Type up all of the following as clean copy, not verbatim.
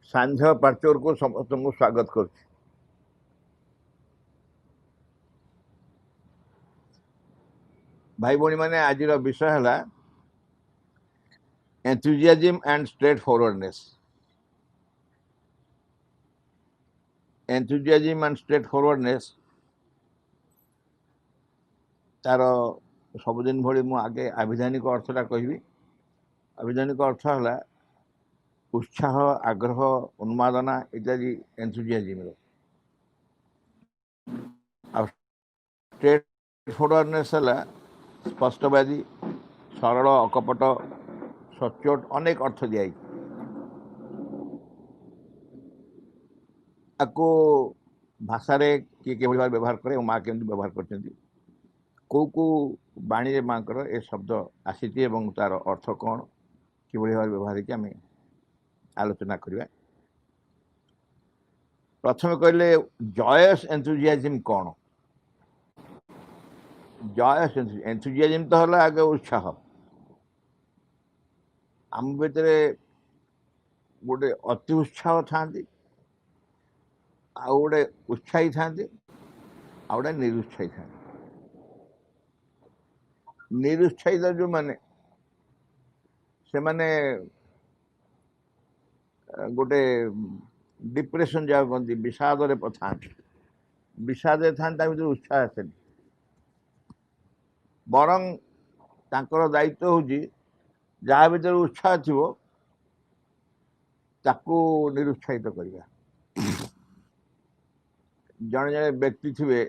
सांझ पार्चर को समस्त को स्वागत कर भाई भौणी मैंने आज विषय है enthusiasm and straight forwardness. Enthusiasm and straight forwardness तार सबुदिन भली मु आगे आभिधानिक अर्थटा कहबी। आभिधानिक अर्थ है उत्साह, आग्रह, उन्मादना इत्यादि एंथुजियाज्म। स्ट्रेट फॉरवर्डनेस है स्पष्टवादी, सरल, अकपट, सचोट अनेक अर्थ दिखाई आपको भाषा किए के व्यवहार करे माँ केमती व्यवहार कर कौ कौ बाणी माँ ए शब्द आसी तार अर्थ कौन कि भाव व्यवहार की आम आलोचना करवा। प्रथम कहले जॉयस एंथुजियाज्म कौन? जॉयस एंथुजियाज्म तो है आगे उत्साह। आम भीतर गोटे अति उत्साह था, गोटे उत्साही था, गोटे निरुत्साही था। निरुत्साहित जो माने से माने गोटे डिप्रेशन जहाँ कहते विषाद था, विषाद था उत्साह आसे बरং तांकर दायित्व हूँ जहाँ भीतर उत्साह थी ताकू निरुत्साहित करवा। जड़े जड़े व्यक्ति थे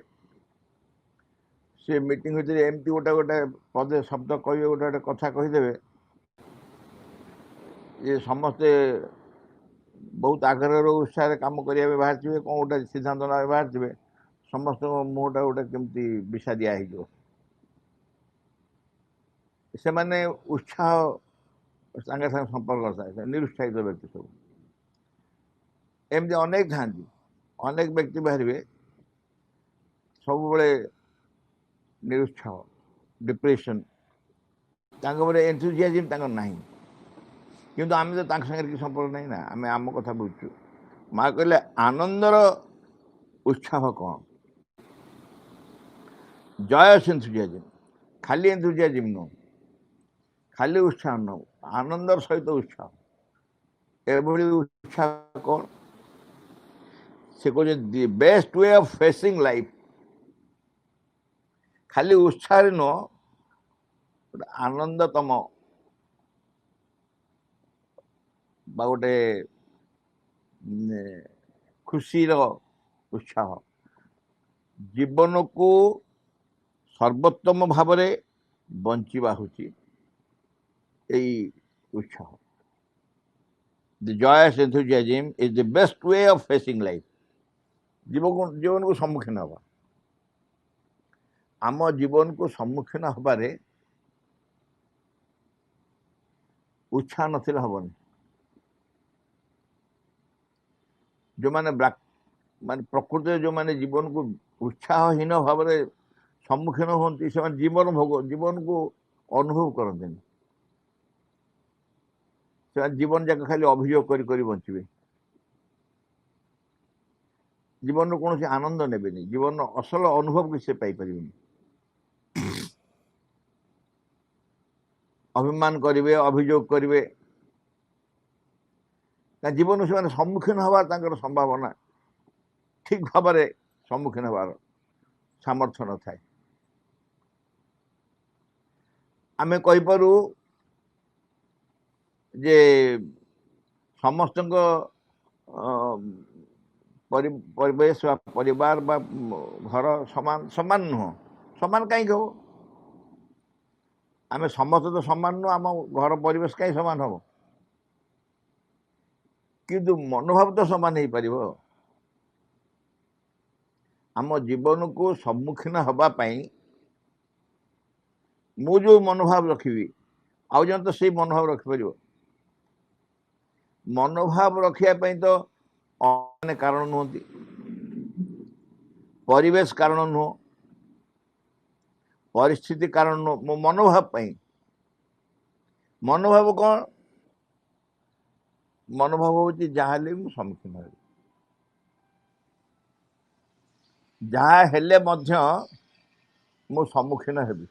से मीटिंग भीतर एमती गोटे गोटे पदे शब्द कहे गोटे गोटे कथा कहीदे ये समस्ते बहुत आग्रह उत्साह काम करने बाहर थे, कौन गोटे सिद्धांत ना बाहर थे, समस्त मुहटा गोटे केमती विषादिया हो से माने उत्साह सागे सागे संपर्क था। निरुत्साहित व्यक्ति सब एमती अनेक था, अनेक व्यक्ति बाहर सब बड़े निरुत्साह, डिप्रेशन, एंथुजियाज्म ना किंतु आम तो संगे कि संपर्क नहीं ना, आम आम कथा बुझु। माँ कहले आनंदर उत्साह कौन? जॉयस एंथुजियाज्म, खाली एंथुजियाज्म नो, खाली उत्साह नो, आनंदर सहित उत्साह। एभली उत्साह कौन? से कह the best way of facing life. खाली उत्साह नो आनंदतम गोटे खुशी उत्साह जीवन को सर्वोत्तम भाव बंचवा हूँ उत्साह। The joyous enthusiasm is the best way of facing life. जीवन को सम्मुखीन हवा, आम जीवन को सम्मुखीन हबारे उत्साह नथिले हबनी। जो माने माने प्रकृति जो माने जीवन को उत्साहहीन भाव सम्मुखीन होती से जीवन भोग जीवन को अनुभव करते से जीवन जाक खाली अभियोग कर बचे। जीवन कौन से आनंद ने जीवन असल अनुभव कि से पाइपर अभिमान करेंगे, अभियोग करेंगे, जीवन से सम्मुखीन हबार संभावना ठीक भाव सम्मुखीन हबार सामर्थ्य न थाए। आमे कहीपरू जे समस्त परिवेश परिवार बा घर समान समान नुह। समान कहीं हो आमे समस्त तो समान नुह, आम घर परिवेश कहीं समान हम किंतु मनोभाव तो समान हो पार। आम जीवन को सम्मुखीन हवापाई मु जो मनोभाव रखी आउ जन तो से मनोभाव रखिपर। मनोभाव रखापी तो अनेक कारण नुहति, परिवेश कारण नुह, परिस्थिति कारण नुह, मो मनोभाव पाई। मनोभाव कौन? मनोभाव होची जहाँ हेले मु सम्मुखीन हेबी, जहाँ हेले मध्य मु सम्मुखीन हेबी।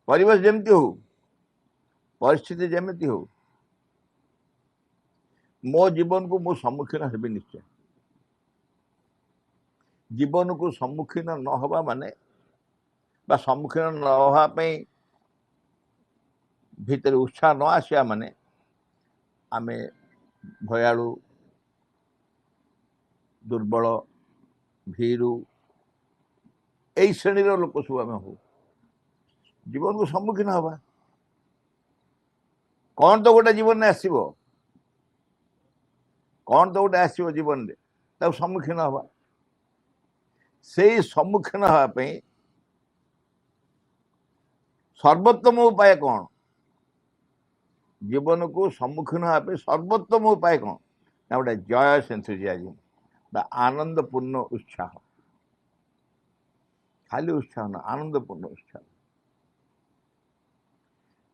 परिवेश जेमती हो, परिस्थिति जेमती हो, मो जीवन को मु सम्मुखीन हेबी निश्चय। जीवन को सम्मुखीन न हवा माने बा सम्मुखीन न हवा पई भीतर उत्साह न आसिया माने आमे भयालु, दुर्बल, भीरु यही श्रेणी लोक सब आम हो। जीवन को सम्मुखीन हवा कौन तो गोटे जीवन में आसो, कौन तो गोटे आसो जीवन में तब सम्मुखीन हवा। से सम्मुखीन हाँपाई सर्वोत्तम उपाय कौन? जीवन को सम्मुखीन हाँपाई सर्वोत्तम उपाय कौन ना गोटे जॉयस एंथुजियाज्म बा आनंदपूर्ण उत्साह। खाली उत्साह ना, आनंदपूर्ण उत्साह।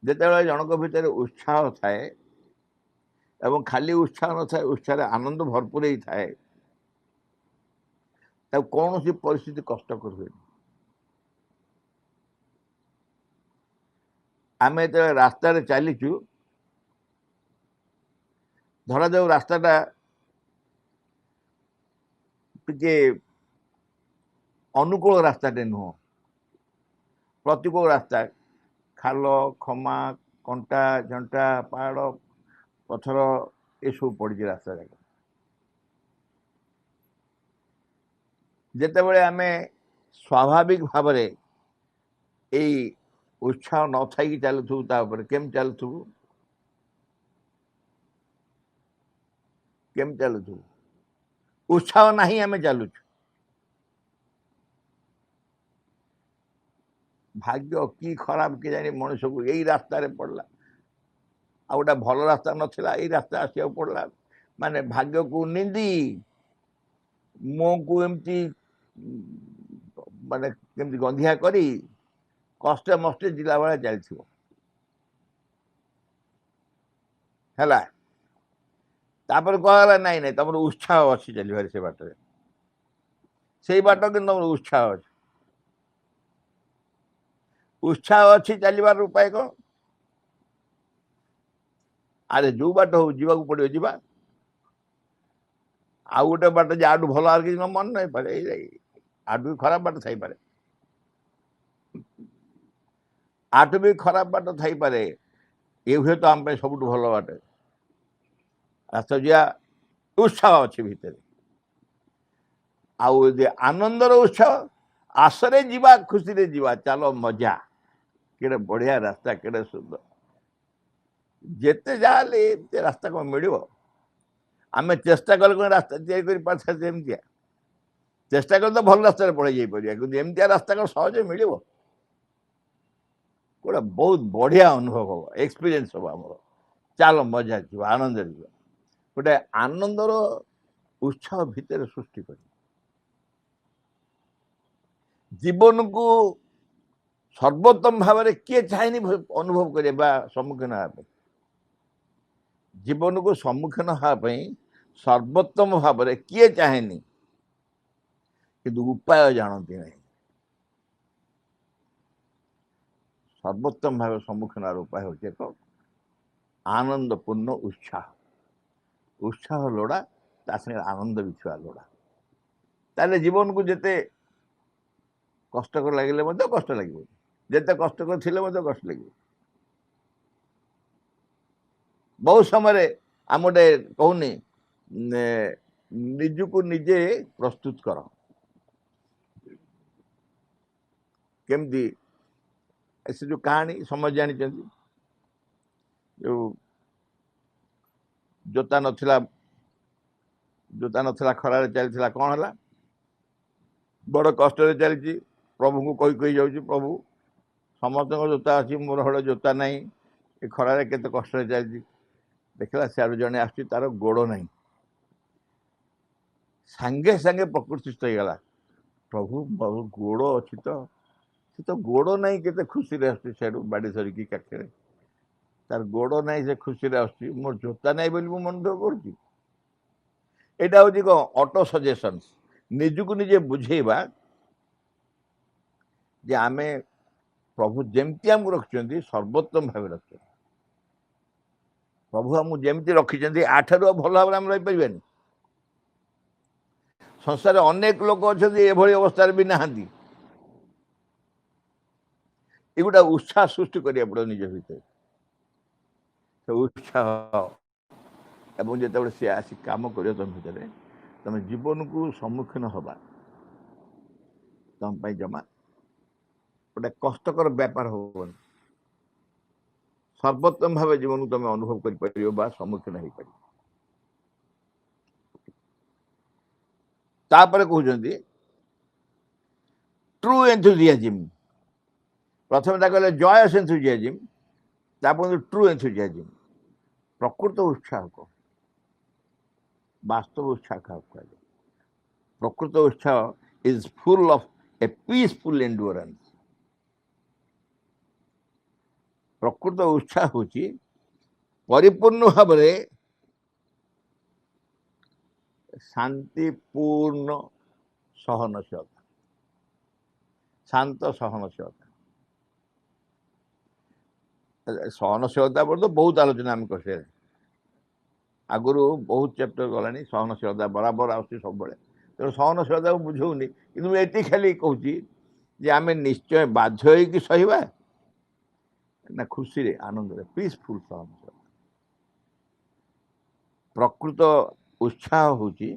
जिते जनक भितर उत्साह थाए एवं खाली उत्साह न थाए, उत्साह आनंद भरपूर ही थाए, तब कौन सी परिस्थिति कष्टकर हुए। आम जो रास्तार चलीचु, धरा जाऊ रास्ताटा टे अनुकूल रास्ताटे नुह, प्रतिकूल रास्ता, खाल खमा कंटा झंटा पहाड़ पथर ये सब पड़ी रास्ता जाक। जिते बड़े आम स्वाभाविक भाव यही उत्साह न थी चलुथु केम चलुथु केम चलुथु उत्साह ना आम चलुछु। भाग्य कि खराब कि जानी मनुष्य को यही रास्ता पड़ला, आ गोटे भल रास्ता नाला यही रास्ता आसा पड़ला। माने भाग्य को निंदी मुह को एमती माने केमती गंधिया करी कष्टे मस्टे जिला भाया चलथिबो हैला। तापर कहला नाई नाई तुम उत्साह अच्छी चलबार से बाटे, से बाट कि तुम उत्साह अच्छी, उत्साह अच्छी चलबार उपाय कौन? अरे जो बाट हो जीवा को पड़ो जीवा, आउ गोटे बाट जे आडू भल आर कि मन नहीं पारे, आडू खराब बाट थी पारे, आठ भी खराब बाट थी पारे। ये हुए तो आम सब भल बाटे रास्ता जा उत्साह अच्छी भितर। आउ आनंदर उत्साह आसरे जीवा खुशी रे जीवा चलो मजा केड़े बढ़िया रास्ता केड़े सुंदर। जेते जाले रास्ता कौन मिल आम चेष्टा कले रास्ता तैयारी चेष्टा कर तो भल रास्ता पड़े जापर एमती रास्ता कौन सहज मिल गोटे बहुत बढ़िया अनुभव हम एक्सपीरियंस हम आम चलो मजा जीवा आनंद जीवा गोटे आनंदर उत्साह भितर सृष्टि कर जीवन को सर्वोत्तम भाव किए चाहेनी अनुभव करवा सम्मुखीन हाँपाई जीवन को सम्मुखीन हाँपाई सर्वोत्तम भाव किए चाहेनी किंतु उपाय जानती नहीं। सर्वोत्तम भाव सम्मुखीन उपाय हूँ एक आनंदपूर्ण उत्साह। उत्साह लोड़ा ता संगे आनंद भी छुआ लोड़ा। ताले जीवन को जिते कष्टकर लगे कष्ट लगे, जिते कष्टकर थी कष्ट लगे। बहुत समय आम गोटे कहूनी निजको निजे प्रस्तुत कर केमती से जो कहानी समझ जानी जो जोता नथिला खरार चलता कौन है बड़ कष्ट चली प्रभु को कही कही जाऊँ प्रभु समस्त जोता अच्छी मोर हड़े जोता नहीं ये खरार केते कष्ट चलती देखला सियाड़ जड़े आस तार गोड़ नहीं सांगे सांगे प्रकृतिस्थ हो गला प्रभु गोड़ अच्छी तो गोड़ नहीं केते खुशी रे आस बाड़ी धरिकी काखे ତାର ଗୋଡ଼ ନାହିଁ ସେ ଖୁସିରେ ଆସୁଛି, ମୋର ଜୋତା ନାହିଁ ବୋଲି ମୁଁ ମନ ଦୁଃଖ କରୁଛି। ଏଇଟା ହେଉଛି କ'ଣ ଅଟୋ ସଜେସନ୍ସ, ନିଜକୁ ନିଜେ ବୁଝେଇବା ଯେ ଆମେ ପ୍ରଭୁ ଯେମିତି ଆମକୁ ରଖିଛନ୍ତି ସର୍ବୋତ୍ତମ ଭାବେ ରଖିଛନ୍ତି। ପ୍ରଭୁ ଆମକୁ ଯେମିତି ରଖିଛନ୍ତି ଆଠାରୁ ଆଉ ଭଲ ଭାବରେ ଆମେ ରହିପାରିବାନି। ସଂସାରରେ ଅନେକ ଲୋକ ଅଛନ୍ତି ଏଭଳି ଅବସ୍ଥାରେ ବି ନାହାନ୍ତି। ଏଗୁଡ଼ା ଉତ୍ସାହ ସୃଷ୍ଟି କରିବାକୁ ପଡ଼ିବ ନିଜ ଭିତରେ। ସେ ଉତ୍ସାହ ଏବଂ ଯେତେବେଳେ ସେ ଆସି କାମ କରିବ ତମ ଭିତରେ, ତମେ ଜୀବନକୁ ସମ୍ମୁଖୀନ ହେବା ତମ ପାଇଁ ଜମା ଗୋଟେ କଷ୍ଟକର ବ୍ୟାପାର ହେବନି। ସର୍ବୋତ୍ତମ ଭାବେ ଜୀବନକୁ ତମେ ଅନୁଭବ କରିପାରିବ ବା ସମ୍ମୁଖୀନ ହେଇପାରିବ। ତାପରେ କହୁଛନ୍ତି ଟ୍ରୁ ଏନ୍ଥୁଜିଆଜିମ୍। ପ୍ରଥମେ ତା କହିଲେ ଜୟସ୍ ଏନ୍ଥୁଜିଆଜିମ୍, ତାପରେ ଟ୍ରୁ ଏନ୍ଥୁଜିଆଜିମ୍। ପ୍ରକୃତ ଉତ୍ସାହ କ'ଣ? ବାସ୍ତବ ଉତ୍ସାହ କାହାକୁ କୁହାଯାଏ? ପ୍ରକୃତ ଉତ୍ସାହ is full of a peaceful endurance. ପ୍ରକୃତ ଉତ୍ସାହ ହେଉଛି ପରିପୂର୍ଣ୍ଣ ଭାବରେ ଶାନ୍ତିପୂର୍ଣ୍ଣ ସହନଶୀଳତା, ଶାନ୍ତ ସହନଶୀଳତା। ସହନଶୀଳତା ପରେ ତ ବହୁତ ଆଲୋଚନା ଆମେ କରିସାରିଲେ, ଆଗରୁ ବହୁତ ଚାପ୍ଟର ଗଲାଣି। ସହନଶୀଳତା ବରାବର ଆସୁଛି ସବୁବେଳେ, ତେଣୁ ସହନଶୀଳତାକୁ ବୁଝଉନି, କିନ୍ତୁ ମୁଁ ଏଠି ଖାଲି କହୁଛି ଯେ ଆମେ ନିଶ୍ଚୟ ବାଧ୍ୟ ହେଇକି ସହିବା ନା ଖୁସିରେ ଆନନ୍ଦରେ ପିସଫୁଲ୍ ସହନଶୀଳତା। ପ୍ରକୃତ ଉତ୍ସାହ ହେଉଛି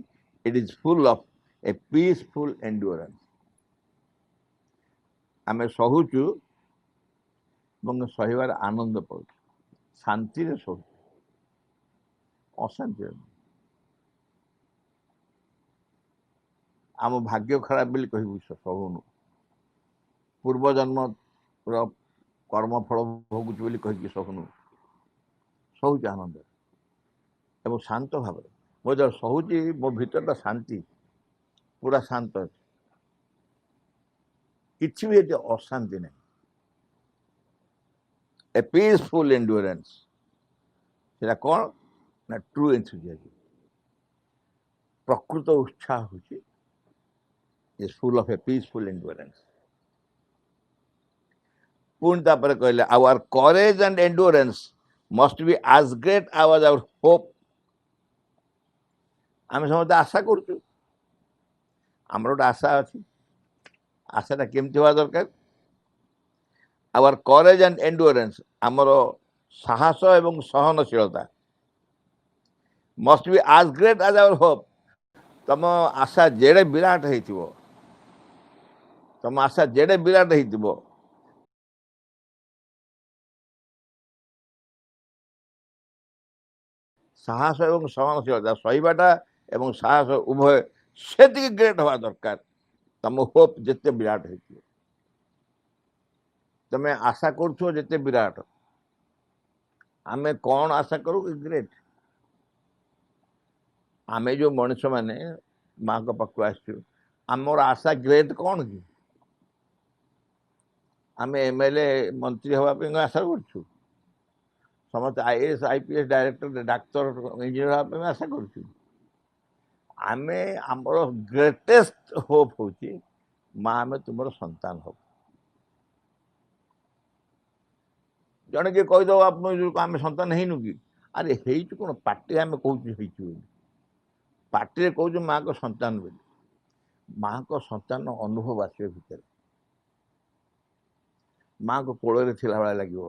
it is full of a peaceful endurance. ଆମେ ସହୁଛୁ ଏବଂ ସହିବାର ଆନନ୍ଦ ପାଉଛୁ, ଶାନ୍ତିରେ ସହୁଛୁ, ଅଶାନ୍ତିରେ। ଆମ ଭାଗ୍ୟ ଖରାପ ବୋଲି କହିବୁ ସହୁନୁ, ପୂର୍ବଜନ୍ମର କର୍ମଫଳ ଭୋଗୁଛୁ ବୋଲି କହିକି ସହୁନୁ, ସହୁଛୁ ଆନନ୍ଦ ଏବଂ ଶାନ୍ତ ଭାବରେ। ମୁଁ ଯେତେବେଳେ ସହୁଛି ମୋ ଭିତରଟା ଶାନ୍ତି, ପୁରା ଶାନ୍ତ ଅଛି, କିଛି ବି ଏଠି ଅଶାନ୍ତି ନାହିଁ। ଏ ପିସଫୁଲ୍ ଏଣ୍ଡୁରାନ୍ସ, ସେଟା କ'ଣ ନା ଟ୍ରୁ ଏନ୍ଥୁଜିଆଜିମ୍। ପ୍ରକୃତ ଉତ୍ସାହ ହେଉଛି is full of a peaceful endurance. ପୁଣି ତାପରେ କହିଲେ our courage and endurance must be as great as our hope. ଆମେ ସମସ୍ତେ ଆଶା କରୁଛୁ, ଆମର ଗୋଟେ ଆଶା ଅଛି। ଆଶାଟା କେମିତି ହେବା ଦରକାର? ଆୱାର କରେଜ୍ ଆଣ୍ଡ ଏଣ୍ଡୁରାନ୍ସ, ଆମର ସାହସ ଏବଂ ସହନଶୀଳତା ମଷ୍ଟ be as great as hour Hope. ତମ ଆଶା ଯେଡ଼େ ବିରାଟ ହେଇଥିବ, ତମ ଆଶା ଯେଡ଼େ ବିରାଟ ହେଇଥିବ, ସାହସ ଏବଂ ସହନଶୀଳତା, ସହିବାଟା ଏବଂ ସାହସ ଉଭୟ ସେତିକି ଗ୍ରେଟ୍ ହେବା ଦରକାର। ତମ ହୋପ୍ ଯେତେ ବିରାଟ ହେଇଥିବ, ତମେ ଆଶା କରୁଥିବ ଯେତେ ବିରାଟ। ଆମେ କ'ଣ ଆଶା କରୁ? ଗ୍ରେଟ୍। ଆମେ ଯେଉଁ ମଣିଷମାନେ ମାଙ୍କ ପାଖକୁ ଆସିଛୁ, ଆମର ଆଶା ଗ୍ରେଟ୍ କ'ଣ କି? ଆମେ ଏମ୍ଏଲ୍ଏ ମନ୍ତ୍ରୀ ହେବା ପାଇଁ ଆଶା କରୁଛୁ? ସମସ୍ତେ IAS IPS ଡାଇରେକ୍ଟର, ଡାକ୍ତର, ଇଞ୍ଜିନିୟର ହେବା ପାଇଁ ଆଶା କରୁଛୁ? ଆମେ ଆମର ଗ୍ରେଟେଷ୍ଟ ହୋପ୍ ହେଉଛି ମା ଆମେ ତୁମର ସନ୍ତାନ ହବୁ। ଜଣେ କିଏ କହିଦେବ ଆପଣ ଆମେ ସନ୍ତାନ ହେଇନୁ କି? ଆରେ ହେଇଛୁ କ'ଣ? ପାଟିରେ ଆମେ କହୁଛୁ ହେଇଛୁ ବୋଲି, ପାଟିରେ କହୁଛୁ ମାଙ୍କ ସନ୍ତାନ ବୋଲି। ମାଙ୍କ ସନ୍ତାନ ଅନୁଭବ ଆସିବ ଭିତରେ, ମାଙ୍କ କୋଳରେ ଥିଲା ଭଳିଆ ଲାଗିବ,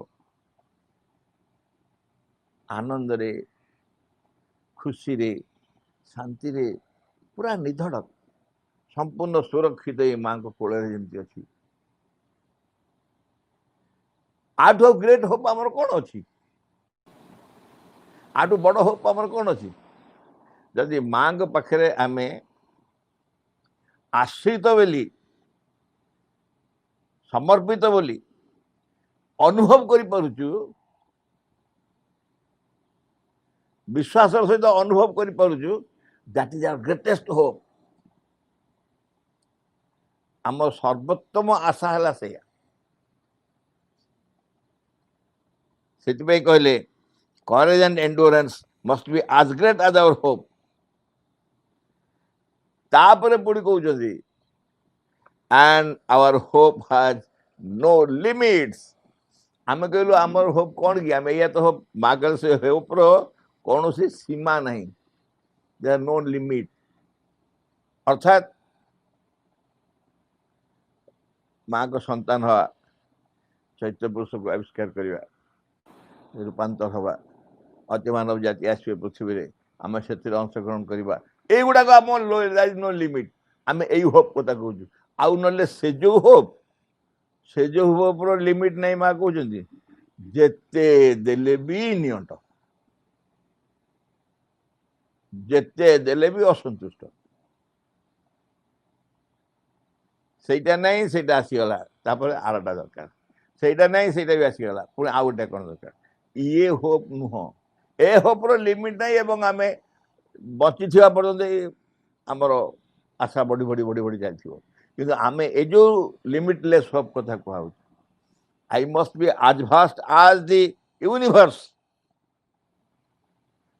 ଆନନ୍ଦରେ, ଖୁସିରେ, ଶାନ୍ତିରେ, ପୁରା ନିଧଡ଼, ସମ୍ପୂର୍ଣ୍ଣ ସୁରକ୍ଷିତ ଏଇ ମାଙ୍କ କୋଳରେ ଯେମିତି ଅଛି। ଆଠୁ ଆଉ ଗ୍ରେଟ୍ ହୋପ୍ ଆମର କ'ଣ ଅଛି? ଆଠୁ ବଡ଼ ହୋପ୍ ଆମର କ'ଣ ଅଛି? ଯଦି ମାଙ୍କ ପାଖରେ ଆମେ ଆଶ୍ରିତ ବୋଲି, ସମର୍ପିତ ବୋଲି ଅନୁଭବ କରିପାରୁଛୁ, ବିଶ୍ୱାସର ସହିତ ଅନୁଭବ କରିପାରୁଛୁ, that is our greatest hope. ଆମ ସର୍ବୋତ୍ତମ ଆଶା ହେଲା ସେଇଆ। ସେଥିପାଇଁ କହିଲେ courage and endurance must be as great as our hope. ତାପରେ ପୁଣି କହୁଛନ୍ତି and our hope has no limits. ଆମେ କହିଲୁ ଆମର ହୋପ୍ କ'ଣ କି? ଆମେ ଏଇଆ ତ ହୋପ୍ ମାଗର ସେ ହୋପ୍ର କୌଣସି ସୀମା ନାହିଁ, ଦେୟାର ନୋ ଲିମିଟ୍। ଅର୍ଥାତ୍ ମାଙ୍କ ସନ୍ତାନ ହେବା, ଚୈତ୍ର ପୁରୁଷକୁ ଆବିଷ୍କାର କରିବା, ରୂପାନ୍ତର ହେବା, ଅତିମାନବ ଜାତି ଆସିବେ ପୃଥିବୀରେ, ଆମେ ସେଥିରେ ଅଂଶଗ୍ରହଣ କରିବା, ଏଇଗୁଡ଼ାକ ଆମ ନୋ ଲିମିଟ୍। ଆମେ ଏଇ ହୋପ୍ କଥା କହୁଛୁ। ଆଉ ନହେଲେ ସେ ଯେଉଁ ହୋପ୍ର ଲିମିଟ୍ ନାହିଁ ମା କହୁଛନ୍ତି, ଯେତେ ଦେଲେ ବି ନିଅଣ୍ଟ, ଯେତେ ଦେଲେ ବି ଅସନ୍ତୁଷ୍ଟ। ସେଇଟା ନାହିଁ, ସେଇଟା ଆସିଗଲା, ତାପରେ ଆରଟା ଦରକାର, ସେଇଟା ନାହିଁ, ସେଇଟା ବି ଆସିଗଲା, ପୁଣି ଆଉ ଗୋଟେ କ'ଣ ଦରକାର। ଇଏ ହୋପ୍ ନୁହଁ। ଏ ହୋପ୍ର ଲିମିଟ୍ ନାହିଁ ଏବଂ ଆମେ ବଞ୍ଚିଥିବା ପର୍ଯ୍ୟନ୍ତ ଆମର ଆଶା ବଢ଼ି ବଢ଼ି ବଢ଼ି ବଢ଼ି ଚାଲିଥିବ। କିନ୍ତୁ ଆମେ ଏ ଯେଉଁ ଲିମିଟଲେସ୍ ହୋପ୍ କଥା କୁହାହେଉଛି, I must be as vast as the universe.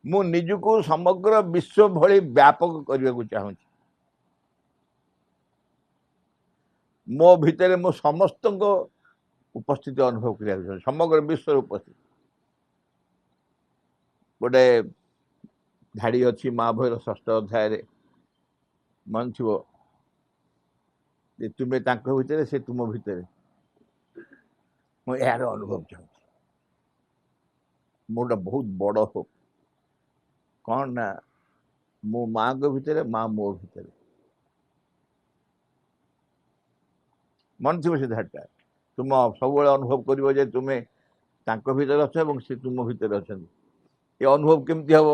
ମୁଁ ନିଜକୁ ସମଗ୍ର ବିଶ୍ୱ ଭଳି ବ୍ୟାପକ କରିବାକୁ ଚାହୁଁଛି। ମୋ ଭିତରେ ମୁଁ ସମସ୍ତଙ୍କ ଉପସ୍ଥିତି ଅନୁଭବ କରିବାକୁ ଚାହୁଁଛି, ସମଗ୍ର ବିଶ୍ୱର ଉପସ୍ଥିତି। ଗୋଟେ ଧାଡ଼ି ଅଛି ମହାଭାରତ 6ଠ ଅଧ୍ୟାୟରେ, ମନେ ଥିବ, ଯେ ତୁମେ ତାଙ୍କ ଭିତରେ, ସେ ତୁମ ଭିତରେ। ମୁଁ ଏହାର ଅନୁଭବ ଚାହୁଁଛି। ମୋର ଗୋଟେ ବହୁତ ବଡ଼ ହୋପ୍ କ'ଣ ନା, ମୁଁ ମାଙ୍କ ଭିତରେ, ମା ମୋ ଭିତରେ। ମନେ ଥିବ ସେ ଧାଡ଼ିଟା। ତୁମ ସବୁବେଳେ ଅନୁଭବ କରିବ ଯେ ତୁମେ ତାଙ୍କ ଭିତରେ ଅଛ ଏବଂ ସେ ତୁମ ଭିତରେ ଅଛନ୍ତି। ଏ ଅନୁଭବ କେମିତି ହେବ?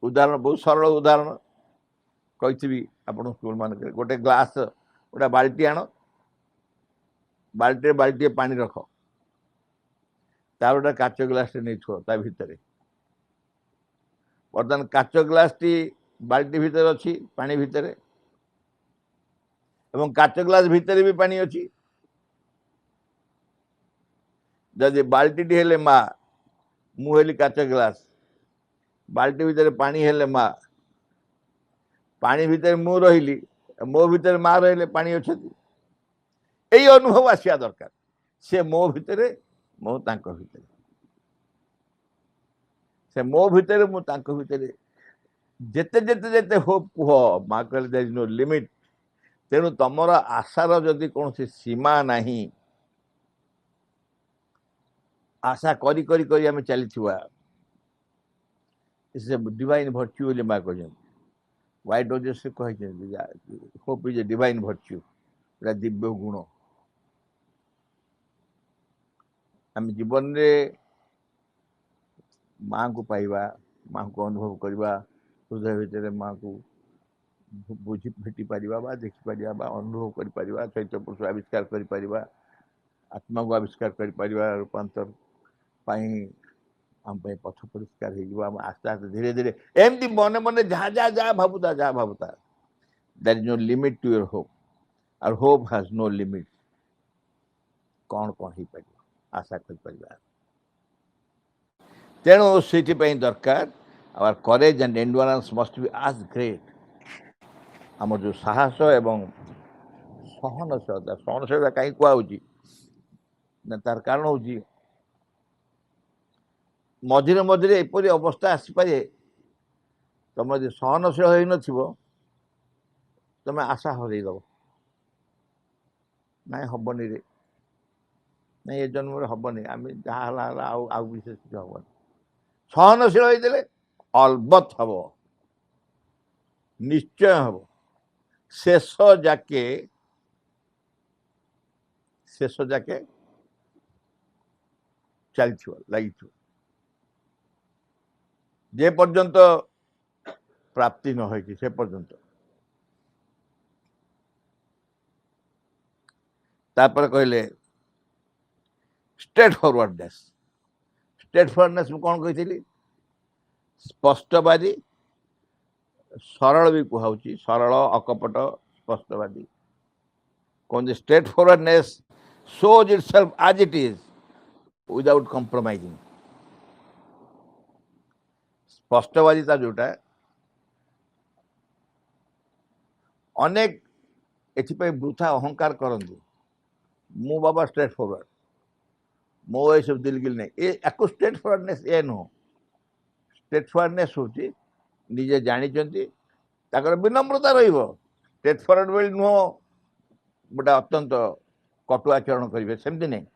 ଉଦାହରଣ, ବହୁତ ସରଳ ଉଦାହରଣ କହିଥିବି ଆପଣ ସ୍କୁଲ ମାନଙ୍କରେ। ଗୋଟେ ଗ୍ଲାସ୍, ଗୋଟେ ବାଲ୍ଟି ଆଣ, ବାଲ୍ଟିରେ ବାଲ୍ଟିଏ ପାଣି ରଖ, ତାର ଗୋଟେ କାଚ ଗ୍ଲାସ୍ଟେ ନେଇଥିବ ତା ଭିତରେ। ବର୍ତ୍ତମାନ କାଚ ଗ୍ଲାସ୍ଟି ବାଲ୍ଟି ଭିତରେ ଅଛି, ପାଣି ଭିତରେ, ଏବଂ କାଚ ଗ୍ଲାସ୍ ଭିତରେ ବି ପାଣି ଅଛି। ଯଦି ବାଲ୍ଟିଟି ହେଲେ ମା, ମୁଁ ହେଲି କାଚ ଗ୍ଲାସ୍, ବାଲ୍ଟି ଭିତରେ ପାଣି ହେଲେ ମା, ପାଣି ଭିତରେ ମୁଁ ରହିଲି, ମୋ ଭିତରେ ମା ରହିଲେ, ପାଣି ଅଛନ୍ତି। ଏଇ ଅନୁଭବ ଆସିବା ଦରକାର, ସେ ମୋ ଭିତରେ, ମୁଁ ତାଙ୍କ ଭିତରେ, ସେ ମୋ ଭିତରେ, ମୁଁ ତାଙ୍କ ଭିତରେ। ଯେତେ ଯେତେ ଯେତେ ହୋପ୍ କୁହ, ମା କହିଲେ ଦେୟାର ଇଜ୍ ନୋ ଲିମିଟ୍। ତେଣୁ ତମର ଆଶାର ଯଦି କୌଣସି ସୀମା ନାହିଁ, ଆଶା କରି କରି କରି ଆମେ ଚାଲିଥିବା, ସେ ଡିଭାଇନ୍ ଭର୍ଚ୍ୟୁ ବୋଲି ମା କହିଛନ୍ତି। ହ୍ୱାଇଟ୍ ରୋଜେସ୍ ସେ କହିଛନ୍ତି, ହୋପ୍ ଇଜ୍ ଏ ଡିଭାଇନ୍ ଭର୍ଚ୍ୟୁ, ଏଟା ଦିବ୍ୟ ଗୁଣ। ଆମେ ଜୀବନରେ ମାଙ୍କୁ ପାଇବା, ମାଙ୍କୁ ଅନୁଭବ କରିବା, ହୃଦୟ ଭିତରେ ମାଙ୍କୁ ବୁଝି ଭେଟି ପାରିବା ବା ଦେଖିପାରିବା ବା ଅନୁଭବ କରିପାରିବା, ଚୈତ୍ର ପୁରୁଷ ଆବିଷ୍କାର କରିପାରିବା, ଆତ୍ମାକୁ ଆବିଷ୍କାର କରିପାରିବା, ରୂପାନ୍ତର ପାଇଁ ଆମ ପାଇଁ ପଥ ପରିଷ୍କାର ହେଇଯିବ। ଆମେ ଆସ୍ତେ ଆସ୍ତେ ଧୀରେ ଧୀରେ ଏମିତି ମନେ ମନେ ଯାହା ଭାବୁଥା there is no limit to your hope. Our hope has no limit. କ'ଣ ହେଇପାରିବ ଆଶା କରିପାରିବା। ତେଣୁ ସେଥିପାଇଁ ଦରକାର our courage and endurance must be as great. ଆମର ଯେଉଁ ସାହସ ଏବଂ ସହନଶୀଳତା କାହିଁକି କୁହାହେଉଛି ନା, ତାର କାରଣ ହେଉଛି ମଝିରେ ମଝିରେ ଏପରି ଅବସ୍ଥା ଆସିପାରେ, ତମେ ଯଦି ସହନଶୀଳ ହେଇନଥିବ, ତମେ ଆଶା ହରେଇଦେବ। ନାଇଁ ହବନି ରେ, ନାଇଁ ଏ ଜନ୍ମରେ ହବନି, ଆମେ ଯାହା ହେଲା ହେଲା, ଆଉ ବିଶେଷ କିଛି ହବନି। ସହନଶୀଳ ହେଇଥିଲେ ଅଲବତ୍ ହବ, ନିଶ୍ଚୟ ହବ। ଶେଷ ଯାକେ ଚାଲିଥିବ, ଲାଗିଥିବ, ଯେ ପର୍ଯ୍ୟନ୍ତ ପ୍ରାପ୍ତି ନ ହେଇଛି ସେ ପର୍ଯ୍ୟନ୍ତ। ତାପରେ କହିଲେ ଷ୍ଟ୍ରେଟ୍ ଫରୱାର୍ଡନେସ୍। ମୁଁ କ'ଣ କହିଥିଲି? ସ୍ପଷ୍ଟବାଦୀ, ସରଳ ବି କୁହାଉଛି, ସରଳ, ଅକପଟ, ସ୍ପଷ୍ଟବାଦୀ। କହନ୍ତି ଷ୍ଟ୍ରେଟ୍ ଫରୱାର୍ଡନେସ୍ shows itself as it is without compromising. ସ୍ପଷ୍ଟବାଦିତା ଯୋଉଟା ଅନେକ ଏଥିପାଇଁ ବୃଥା ଅହଙ୍କାର କରନ୍ତି। ମୁଁ ବାବା ଷ୍ଟ୍ରେଟ୍ ଫରୱାର୍ଡ, ମୋ ଏସବୁ ଦିଲଗିଲ ନାହିଁ। ୟାକୁ ଷ୍ଟ୍ରେଟ୍ ଫରୱାର୍ଡନେସ୍ ଏ ନୁହଁ। ଷ୍ଟ୍ରେଟ୍ ଫରୱାର୍ଡନେସ୍ ହେଉଛି ନିଜେ ଜାଣିଛନ୍ତି, ତାଙ୍କର ବିନମ୍ରତା ରହିବ। ଷ୍ଟ୍ରେଟ୍ ଫରୱାର୍ଡ ବୋଲି ନୁହଁ ଗୋଟେ ଅତ୍ୟନ୍ତ କଟୁ ଆଚରଣ କରିବେ, ସେମିତି ନାହିଁ।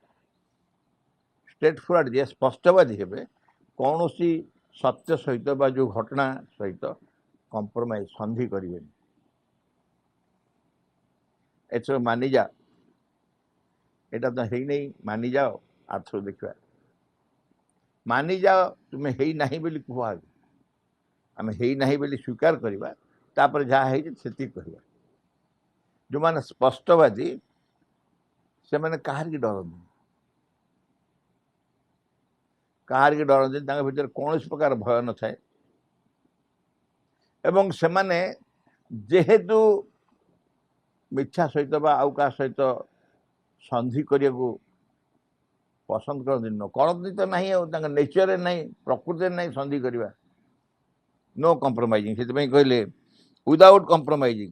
ଷ୍ଟ୍ରେଟ୍ ଫରୱାର୍ଡ ଯିଏ ସ୍ପଷ୍ଟବାଦୀ ହେବେ, କୌଣସି ସତ୍ୟ ସହିତ ବା ଯେଉଁ ଘଟଣା ସହିତ କମ୍ପ୍ରମାଇଜ୍ ସନ୍ଧି କରିବେନି। ଏଥର ମାନିଯା, ଏଇଟା ତ ହେଇନାହିଁ, ମାନିଯାଅ। ଆରଥର ଦେଖିବା, ମାନିଯାଅ ତୁମେ ହେଇନାହିଁ ବୋଲି କୁହ। ଆগে ଆମେ ହେଇନାହିଁ ବୋଲି ସ୍ୱୀକାର କରିବା, ତାପରେ ଯାହା ହେଇଛି ସେତିକି କହିବା। ଯେଉଁମାନେ ସ୍ପଷ୍ଟବାଦୀ ସେମାନେ କାହାରିକି ଡରନ୍ତି, କାହାରିକି ଡରନ୍ତି, ତାଙ୍କ ଭିତରେ କୌଣସି ପ୍ରକାର ଭୟ ନଥାଏ। ଏବଂ ସେମାନେ ଯେହେତୁ ମିଥ୍ୟା ସହିତ ବା ଆଉ କାହା ସହିତ ସନ୍ଧି କରିବାକୁ ପସନ୍ଦ କରନ୍ତି, କରନ୍ତି ତ ନାହିଁ, ଆଉ ତାଙ୍କ ନେଚରରେ ନାହିଁ, ପ୍ରକୃତିରେ ନାହିଁ ସନ୍ଧି କରିବା। नो कम्प्रोमाइजिंग, ସେଥିପାଇଁ କହିଲେ ୱିଦାଉଟ୍ କମ୍ପ୍ରୋମାଇଜିଂ।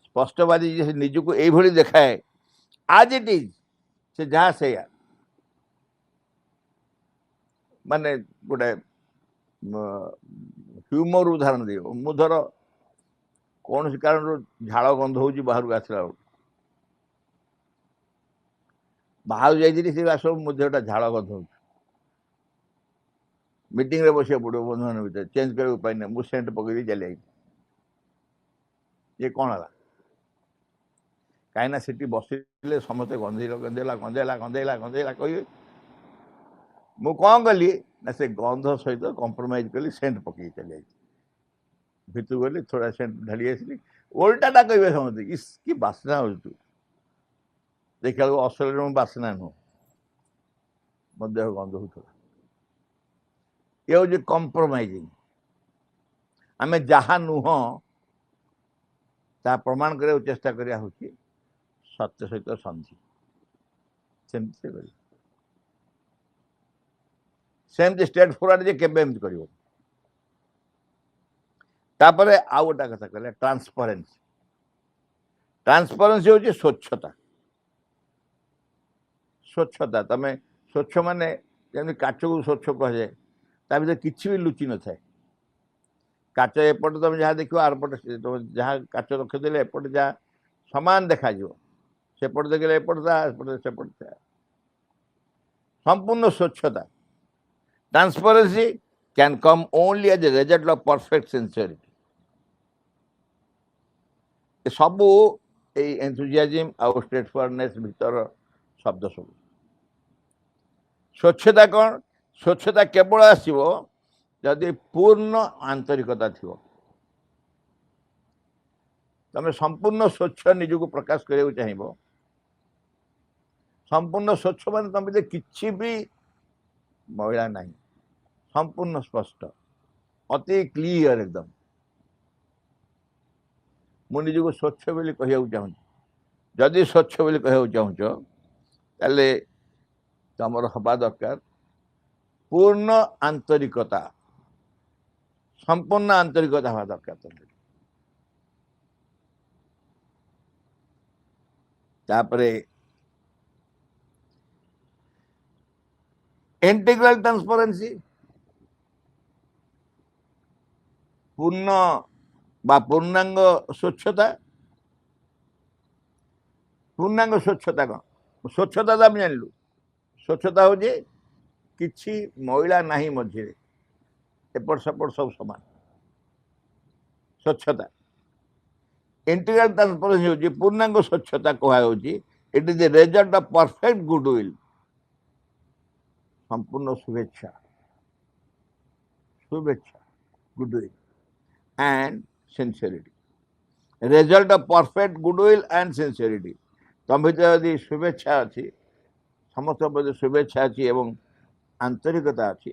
ସ୍ପଷ୍ଟବାଦୀ ଯେ ନିଜକୁ ଏଇଭଳି ଦେଖାଏ, ଆଜ୍ ଇଟ୍ ଇଜ୍, ସେ ଯାହା ସେଇଆ। ମାନେ ଗୋଟେ ହ୍ୟୁମର ଉଦାହରଣ ଦିଅ। ମୁଁ ଧର କୌଣସି କାରଣରୁ ଝାଳ ଗନ୍ଧ ହେଉଛି ବାହାରକୁ ଆସିଲା ବେଳକୁ, ବାହାରକୁ ଯାଇଥିଲି, ସେ ଆସ ମୋ ଦେହଟା ଝାଳ ଗନ୍ଧ ହେଉଛି। ମିଟିଂରେ ବସିବାକୁ ପଡ଼ିବ ବନ୍ଧୁମାନଙ୍କ ଭିତରେ, ଚେଞ୍ଜ କରିବାକୁ ଉପାୟ ନାହିଁ, ମୁଁ ସେଣ୍ଟ ପକେଇ ଦେଇ ଚାଲି ଯାଇଥିଲି। ଇଏ କ'ଣ ହେଲା? କାହିଁକିନା ସେଠି ବସିଲେ ସମସ୍ତେ ଗନ୍ଧେଇଲା ଗନ୍ଧେଇଲା ଗନ୍ଧେଇଲା ଗନ୍ଧେଇଲା ଗନ୍ଧେଇଲା କହିବେ। ମୁଁ କ'ଣ କଲି ନା ସେ ଗନ୍ଧ ସହିତ କମ୍ପ୍ରମାଇଜ କଲି, ସେଣ୍ଟ ପକେଇ ଚାଲି ଯାଇଛି। ଭିତରକୁ ଗଲି, ଥୋଡ଼ା ସେଣ୍ଟ ଢାଳି ଆସିଲି। ଓଲଟାଟା କହିବେ ସମସ୍ତେ, ଇସ୍ କି ବାସ୍ନା ହେଉଛି ତୁ। ଦେଖିଲା ବେଳକୁ ଅସଲରେ ମୁଁ ବାସ୍ନା ନୁହଁ, ମୋ ଦେହ ଗନ୍ଧ ହେଉଥିଲା। ଇଏ ହେଉଛି କମ୍ପ୍ରମାଇଜିଂ। ଆମେ ଯାହା ନୁହଁ ତାହା ପ୍ରମାଣ କରିବାକୁ ଚେଷ୍ଟା କରିବା ହେଉଛି ସତ୍ୟ ସହିତ ସନ୍ଧି। ସେମିତି ସେ କରିବ, ସେମିତି ଷ୍ଟ୍ରେଟ୍ ଫରୱାର୍ଡ ଯେ କେବେ ଏମିତି କରିବ। ତାପରେ ଆଉ ଗୋଟେ କଥା କହିଲେ ଟ୍ରାନ୍ସପରେନ୍ସି। ଟ୍ରାନ୍ସପରେନ୍ସି ହେଉଛି ସ୍ୱଚ୍ଛତା। ସ୍ୱଚ୍ଛତା, ତମେ ସ୍ୱଚ୍ଛ ମାନେ ଯେମିତି କାଚକୁ ସ୍ୱଚ୍ଛ କୁହାଯାଏ, ତା ଭିତରେ କିଛି ବି ଲୁଚି ନଥାଏ। କାଚ ଏପଟେ ତମେ ଯାହା ଦେଖିବ, ଆରପଟେ ତମେ ଯାହା କାଚ ରଖିଦେଲେ ଏପଟେ ଯାହା ସମାନ ଦେଖାଯିବ, ସେପଟେ ଦେଖିଲେ ଏପଟେ ତା, ଏପଟେ ସେପଟେ ତା, ସମ୍ପୂର୍ଣ୍ଣ ସ୍ୱଚ୍ଛତା। Transparency can come only as a result of perfect sincerity. ସବୁ ଏଇ ଏନ୍ଥୁଜିଆଜିମ୍ ଆଉ ଷ୍ଟ୍ରେଟ୍ ଫରୱାର୍ଡନେସ୍ ଭିତର ଶବ୍ଦ ସବୁ। ସ୍ୱଚ୍ଛତା କ'ଣ? ସ୍ୱଚ୍ଛତା କେବଳ ଆସିବ ଯଦି ପୂର୍ଣ୍ଣ ଆନ୍ତରିକତା ଥିବ। ତମେ ସମ୍ପୂର୍ଣ୍ଣ ସ୍ୱଚ୍ଛ ନିଜକୁ ପ୍ରକାଶ କରିବାକୁ ଚାହିଁବ, ସମ୍ପୂର୍ଣ୍ଣ ସ୍ୱଚ୍ଛ ମାନେ ତମ ଭିତରେ କିଛି ବି ମଇଳା ନାହିଁ, ସମ୍ପୂର୍ଣ୍ଣ ସ୍ପଷ୍ଟ, ଅତି କ୍ଲିଅର ଏକଦମ। ମୁଁ ନିଜକୁ ସ୍ୱଚ୍ଛ ବୋଲି କହିବାକୁ ଚାହୁଁଛି। ଯଦି ସ୍ୱଚ୍ଛ ବୋଲି କହିବାକୁ ଚାହୁଁଛ, ତାହେଲେ ତମର ହେବା ଦରକାର ପୂର୍ଣ୍ଣ ଆନ୍ତରିକତା, ସମ୍ପୂର୍ଣ୍ଣ ଆନ୍ତରିକତା ହେବା ଦରକାର ତମର। ତାପରେ ଇଣ୍ଟିଗ୍ରାଲ ଟ୍ରାନ୍ସପରେନ୍ସି, ପୂର୍ଣ୍ଣ ବା ପୂର୍ଣ୍ଣାଙ୍ଗ ସ୍ୱଚ୍ଛତା। ପୂର୍ଣ୍ଣାଙ୍ଗ ସ୍ୱଚ୍ଛତା କ'ଣ? ସ୍ୱଚ୍ଛତା ତ ଆମେ ଜାଣିଲୁ, ସ୍ୱଚ୍ଛତା ହେଉଛି କିଛି ମଇଳା ନାହିଁ ମଝିରେ, ଏପଟ ସେପଟ ସବୁ ସମାନ, ସ୍ୱଚ୍ଛତା। ଇଣ୍ଟିଗ୍ରାଲ ଟ୍ରାନ୍ସପରେନ୍ସି ହେଉଛି ପୂର୍ଣ୍ଣାଙ୍ଗ ସ୍ୱଚ୍ଛତା କୁହାଯାଉଛି। It is the result of perfect good will, ସମ୍ପୂର୍ଣ୍ଣ ଶୁଭେଚ୍ଛା, ଶୁଭେଚ୍ଛା, good will and sincerity. Result of perfect goodwill and sincerity. ତମ ଭିତରେ ଯଦି ଶୁଭେଚ୍ଛା ଅଛି, ସମସ୍ତଙ୍କ ପ୍ରତି ଶୁଭେଚ୍ଛା ଅଛି ଏବଂ ଆନ୍ତରିକତା ଅଛି,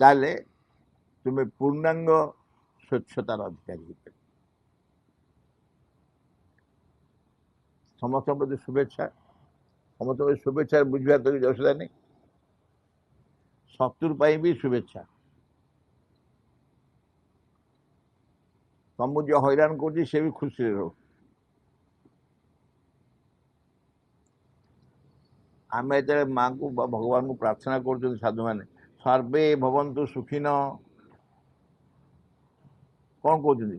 ତାହେଲେ ତୁମେ ପୂର୍ଣ୍ଣାଙ୍ଗ ସ୍ୱଚ୍ଛତାର ଅଧିକାରୀ ହେଇପାରିବ। ସମସ୍ତଙ୍କ ପ୍ରତି ଶୁଭେଚ୍ଛା, समस्त शुभेच्छा बुझा तो किसी असुविधा नहीं शत्रु भी शुभेच्छा तुमको जो हैरान कर सी भी खुशी रहो आम जो माँ को भगवान को प्रार्थना कर साधु मैंने सर्वे भवन्तु सुखिन कौन कहते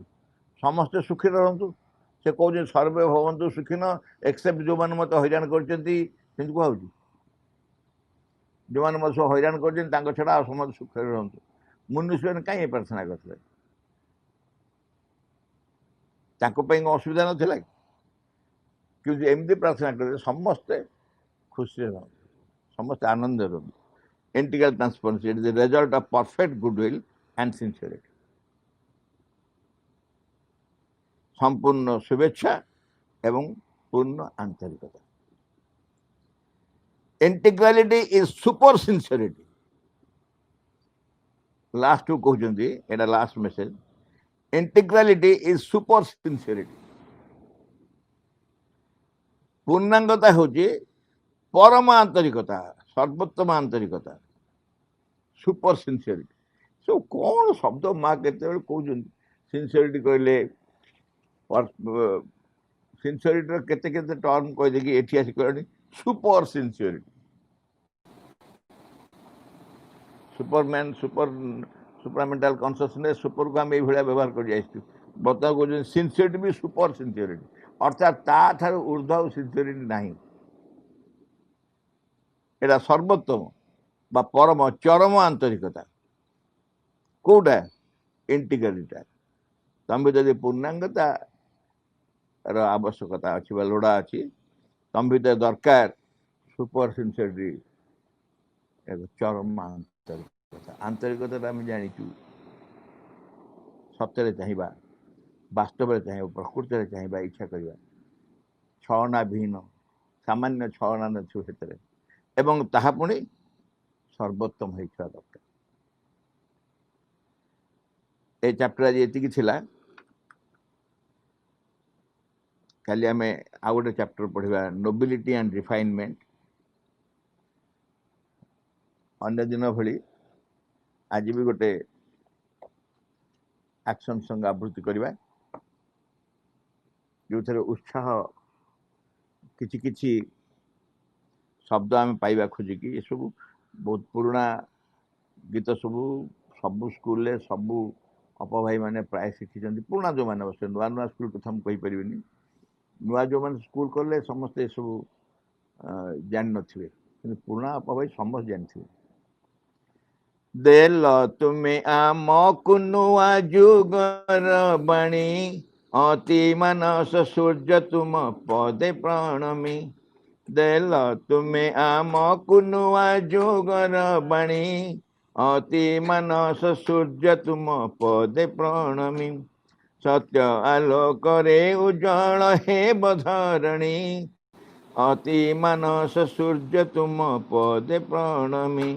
समस्ते सुखी रहतु से कौन सर्वे भवन्तु सुखिन एक्सेप्ट जो मैंने मत हैरान कर कहूँ जो मैंने मत सब हैरान कर छड़ा समस्त सुख रहतु मनुष्य मैंने कहीं प्रार्थना करते असुविधा नाला कि एमती प्रार्थना करते समस्ते खुशी रहतु समस्ते आनंद रहतु integral transparency it is the result of perfect goodwill and sincerity संपूर्ण शुभेच्छा एवं पूर्ण आंतरिकता integrality is super sincerity last टू कहते एटा last message integrality is super sincerity पूर्णांगता हूँ परम आंतरिकता सर्वोत्तम आंतरिकता सुपर सिंसियरिटी सब कौन शब्द माँ के कहते सिंसियरिटी कहले सिंसियरिटी केते केते टर्म कह कि एठी आसी कहनी super sincerity superman supermental consciousness super को आम ये व्यवहार कर बर्तमान कहते सिंसियरिटी भी सुपर सिंसियरिटी अर्थात ता ऊर्ध्व सिंसियरिटी नहीं एटा सर्वोत्तम बा परम चरम आंतरिकता कौटा इंटीग्रिटी तुम भी पूर्णांगता आवश्यकता अच्छी लोड़ा अच्छी तुम भी दरकार सुपर सिंसियरिटी एक चरम आंतरिकता आंतरिकता आम जाचु सत्य चाहिए वास्तव चाहिए प्रकृति चाहिए इच्छा करवा छना विहीन सामान्य छना नथु से एवं ताहा पुणी सर्वोत्तम होता दरकार ए चैप्टर आज ये थिला काली आम आउ गोटे चैप्टर पढ़ा नोबिलिटी एंड रिफाइनमेंट अन्य दिन भली आज भी गोटे एक्शन संग आवृत्ति करवा जो थे उत्साह किछि किछि शब्द आम पाइबा खोजिकी ये सब बहुत पुराना गीत सबू सबू स्कूल सबू अपभाई मैंने प्राय शिखी पुराना जो मैंने बस नुआ नुआ स्कूल कथा मुझे कहीपरि नुआ जो मैंने स्कूल कले समस्ते सब जान नथिबे कि पुराना अपभाई समस्त जानी देल तुम्हें आम को नुआ जुगर बाणी अति मानस सूर्य तुम पदे प्रणमी देल तुम्हें आम को नुआ जुगर बाणी अति मानस सूर्य तुम पदे प्रणमी सत्य आलोक रे उज्जवल हे बधरणी अति मानस सूर्य तुम पदे प्रणमी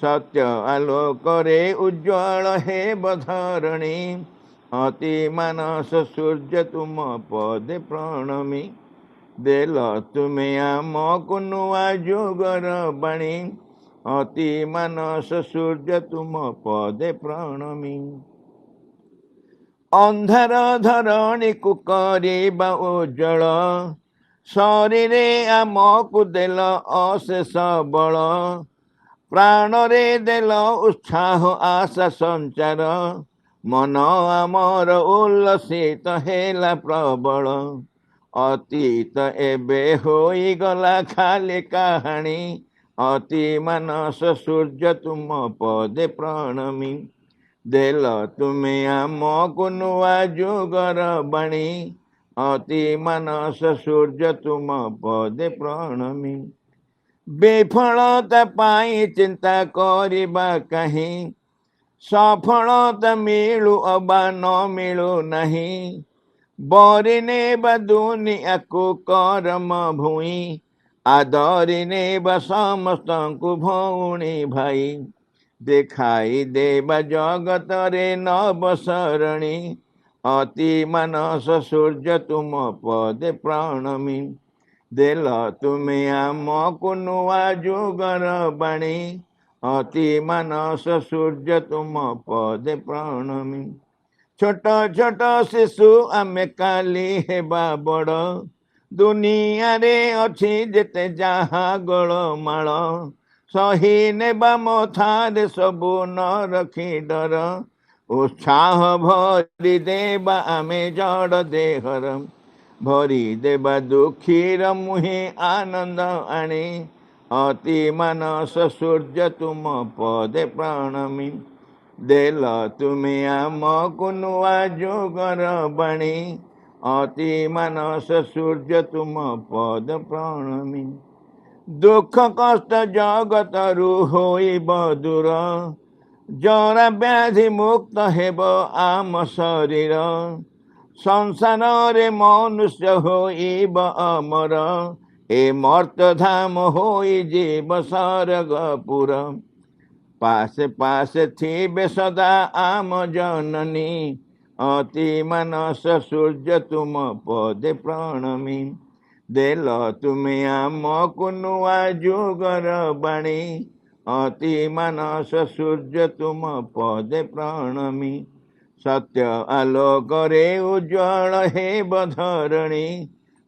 सत्य आलोक रे उज्जवल हे बधरणी अति मानस सूर्य तुम पदे प्रणमी देल तुम्हें आम को नुआ जुगर बाणी अति मानस सूर्य तुम पदे प्रणमी अंधार धरणी को करिबा उज्जवल शरीर आम को देल अशेष बल प्राण रे देल उत्साह आशा संचार मन आमर उल्लसित हेला प्रबल अतीत एबे होई गला खाली कहानी अति मानस सूर्य तुम पदे प्रणमी देल तुम्हें आम को नुआ जुगर बाणी अति मानस सूर्य तुम पदे प्रणमी विफलता पाई चिंता करिबा कहीं सफलता मिलू अबा न मिलू नहीं बरिने बा दुनिया को करम भूई आदरिने बा समस्त को भौणी भाई देखाई देबा जगत रे नवसरणी अति मानस सूर्य तुम पदे प्रणमी ଦେଲ ତୁମେ ଆମକୁ ନୂଆ ଯୁଗର ବାଣୀ, ଅତି ମାନସ ସୂର୍ଯ୍ୟ ତୁମ ପଦେ ପ୍ରଣମୀ। ଛୋଟ ଛୋଟ ଶିଶୁ ଆମେ କାଲି ହେବା ବଡ଼, ଦୁନିଆରେ ଅଛି ଯେତେ ଯାହା ଗୋଳମାଳ, ସହି ନେବା ମଥାରେ ସବୁ ନ ରଖି ଡର, ଉତ୍ସାହ ଭରି ଦେବା ଆମେ ଜଡ଼ ଦେହର, ଭରି ଦେବା ଦୁଃଖୀର ମୁହିଁ ଆନନ୍ଦ ଆଣି, ଅତି ମାନସ ସୂର୍ଯ୍ୟ ତୁମ ପଦେ ପ୍ରଣମୀ। ଦେଲ ତୁମେ ଆମକୁ ନୂଆ ଯୁଗର ବାଣୀ, ଅତି ମାନସ ସୂର୍ଯ୍ୟ ତୁମ ପଦ ପ୍ରଣମୀ। ଦୁଃଖ କଷ୍ଟ ଜଗତରୁ ହୋଇବ ଦୂର, ଜରା ବ୍ୟାଧି ମୁକ୍ତ ହେବ ଆମ ଶରୀର, ସଂସାରରେ ମନୁଷ୍ୟ ହୋଇବ ଅମର, ଏ ମର୍ତ୍ତ୍ୟଧାମ ହୋଇଯିବ ସ୍ୱର୍ଗପୁର। ପାଶେ ପାଶେ ଥିବେ ସଦା ଆମ ଜନନୀ, ଅତି ମାନସ ସୂର୍ଯ୍ୟ ତୁମ ପଦେ ପ୍ରଣମୀ। ଦେଲ ତୁମେ ଆମକୁ ନୂଆ ଯୁଗର ବାଣୀ, ଅତି ମାନସ ସୂର୍ଯ୍ୟ ତୁମ ପଦେ ପ୍ରଣମୀ। ସତ୍ୟ ଆଲୋକରେ ଉଜ୍ଜ୍ୱଳ ହେବ ଧରଣୀ,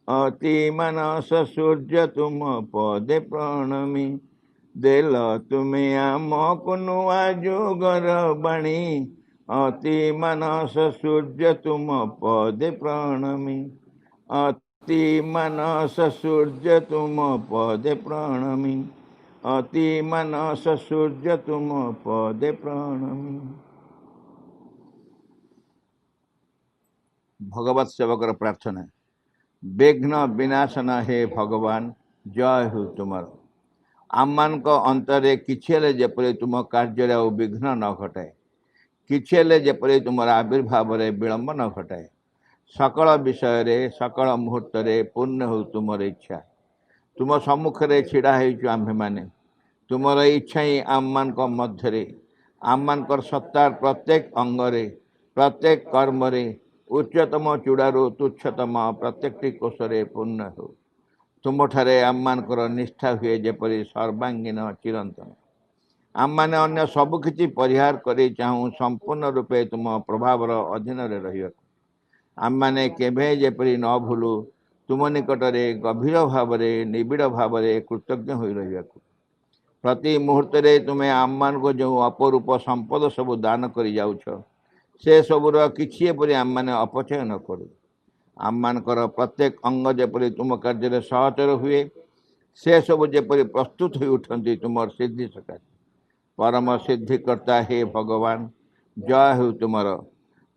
ଅତି ମାନସ ସୂର୍ଯ୍ୟ ତୁମ ପଦେ ପ୍ରଣମୀ। ଦେଲ ତୁମେ ଆମକୁ ନୂଆ ଯୁଗର ବାଣୀ, ଅତି ମାନସ ସୂର୍ଯ୍ୟ ତୁମ ପଦେ ପ୍ରଣମୀ। ଅତି ମାନସ ସୂର୍ଯ୍ୟ ତୁମ ପଦେ ପ୍ରଣମୀ, ଅତି ମାନସ ସୂର୍ଯ୍ୟ ତୁମ ପଦେ ପ୍ରଣମୀ। ଭଗବତ ସେବକର ପ୍ରାର୍ଥନା। ବିଘ୍ନ ବିନାଶନ ହେ ଭଗବାନ, ଜୟ ହେଉ ତୁମର। ଆମମାନଙ୍କ ଅନ୍ତରରେ କିଛି ହେଲେ ଯେପରି ତୁମ କାର୍ଯ୍ୟରେ ଆଉ ବିଘ୍ନ ନ ଘଟାଏ, କିଛି ହେଲେ ଯେପରି ତୁମର ଆବିର୍ଭାବରେ ବିଳମ୍ବ ନ ଘଟାଏ। ସକଳ ବିଷୟରେ ସକଳ ମୁହୂର୍ତ୍ତରେ ପୂର୍ଣ୍ଣ ହେଉ ତୁମର ଇଚ୍ଛା। ତୁମ ସମ୍ମୁଖରେ ଛିଡ଼ା ହେଇଛୁ ଆମ୍ଭେମାନେ। ତୁମର ଇଚ୍ଛା ହିଁ ଆମମାନଙ୍କ ମଧ୍ୟରେ, ଆମମାନଙ୍କର ସତ୍ତାର ପ୍ରତ୍ୟେକ ଅଙ୍ଗରେ, ପ୍ରତ୍ୟେକ କର୍ମରେ, ଉଚ୍ଚତମ ଚୂଡ଼ାରୁ ତୁଚ୍ଛତମ ପ୍ରତ୍ୟେକଟି କୋଷରେ ପୂର୍ଣ୍ଣ ହେଉ। ତୁମଠାରେ ଆମମାନଙ୍କର ନିଷ୍ଠା ହୁଏ ଯେପରି ସର୍ବାଙ୍ଗୀନ ଚିରନ୍ତନ। ଆମମାନେ ଅନ୍ୟ ସବୁକିଛି ପରିହାର କରି ଚାହୁଁ ସମ୍ପୂର୍ଣ୍ଣ ରୂପେ ତୁମ ପ୍ରଭାବର ଅଧୀନରେ ରହିବାକୁ। ଆମମାନେ କେବେ ଯେପରି ନ ଭୁଲୁ ତୁମ ନିକଟରେ ଗଭୀର ଭାବରେ ନିବିଡ଼ ଭାବରେ କୃତଜ୍ଞ ହୋଇ ରହିବାକୁ। ପ୍ରତି ମୁହୂର୍ତ୍ତରେ ତୁମେ ଆମମାନଙ୍କୁ ଯେଉଁ ଅପରୂପ ସମ୍ପଦ ସବୁ ଦାନ କରି ଯାଉଛ, ସେ ସବୁର କିଛି ଏପରି ଆମମାନେ ଅପଚୟ ନ କରୁ। ଆମମାନଙ୍କର ପ୍ରତ୍ୟେକ ଅଙ୍ଗ ଯେପରି ତୁମ କାର୍ଯ୍ୟରେ ସହଚର ହୁଏ, ସେ ସବୁ ଯେପରି ପ୍ରସ୍ତୁତ ହୋଇ ଉଠନ୍ତି ତୁମର ସିଦ୍ଧି ସକାଶେ। ପରମ ସିଦ୍ଧିକର୍ତ୍ତା ହେ ଭଗବାନ, ଜୟ ହେଉ ତୁମର।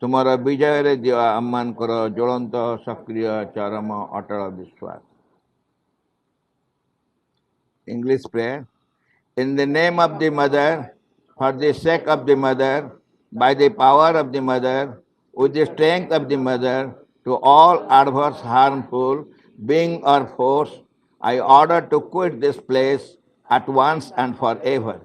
ତୁମର ବିଜୟରେ ଦିଅ ଆମମାନଙ୍କର ଜ୍ୱଳନ୍ତ ସକ୍ରିୟ ଚରମ ଅଟଳ ବିଶ୍ୱାସ। English prayer. In the name of the mother, for the sake of the mother, by the power of the mother, with the strength of the mother, to all adverse, harmful being or force, I order to quit this place at once and forever.